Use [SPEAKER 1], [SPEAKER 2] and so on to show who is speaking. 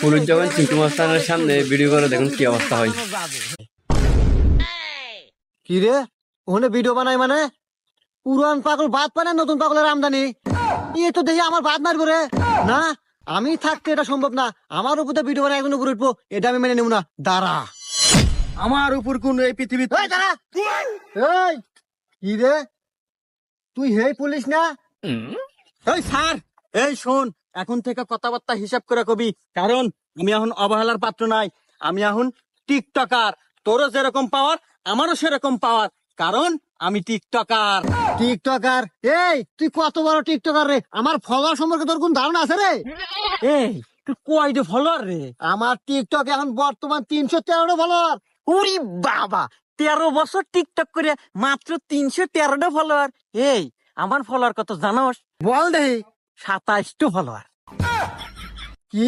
[SPEAKER 1] Police যখন চিন্টু মাস্টারের সামনে ভিডিও করে দেখুন কি অবস্থা হয়।
[SPEAKER 2] কি রে ওখানে ভিডিও বানাই মানে পুরান পাগল বাদ পানে নতুন পাগলের আমদানি এ তো দেখি আমার বাদ মারবো রে না আমি থাকতে এটা সম্ভব না আমার উপরে ভিডিও বানাই একজন উপরে উঠবো এটা আমি মেনে নেব না দাঁড়া
[SPEAKER 3] আমার উপর কোন এই পৃথিবী
[SPEAKER 2] এই দাঁড়া এই কি রে তুই হেই পুলিশ না
[SPEAKER 3] এই স্যার এই শোন এখন থেকে কথাবার্তা হিসাব করে কবি কারণ আমি এখন অবহেলার পাত্র নাই আমি এখন টিকটকার তোরও যেরকম পাওয়ার আমারও সেরকম পাওয়ার কারণ আমি টিকটকার
[SPEAKER 2] টিকটকার এই তুই কত বড় টিকটকার রে আমার ফলোয়ার সম্পর্কে তোর কোন ধারণা আছে রে
[SPEAKER 3] এই তুই কয়টা ফলোয়ার রে
[SPEAKER 2] আমার টিকটক এখন বর্তমান 313 ফলোয়ার
[SPEAKER 3] উরি বাবা 13 বছর টিকটক করে মাত্র 313টা ফলোয়ার এই আমার ফলোয়ার কত জানোস
[SPEAKER 2] বল দেহি
[SPEAKER 3] 27টা ফলোয়ার
[SPEAKER 2] কি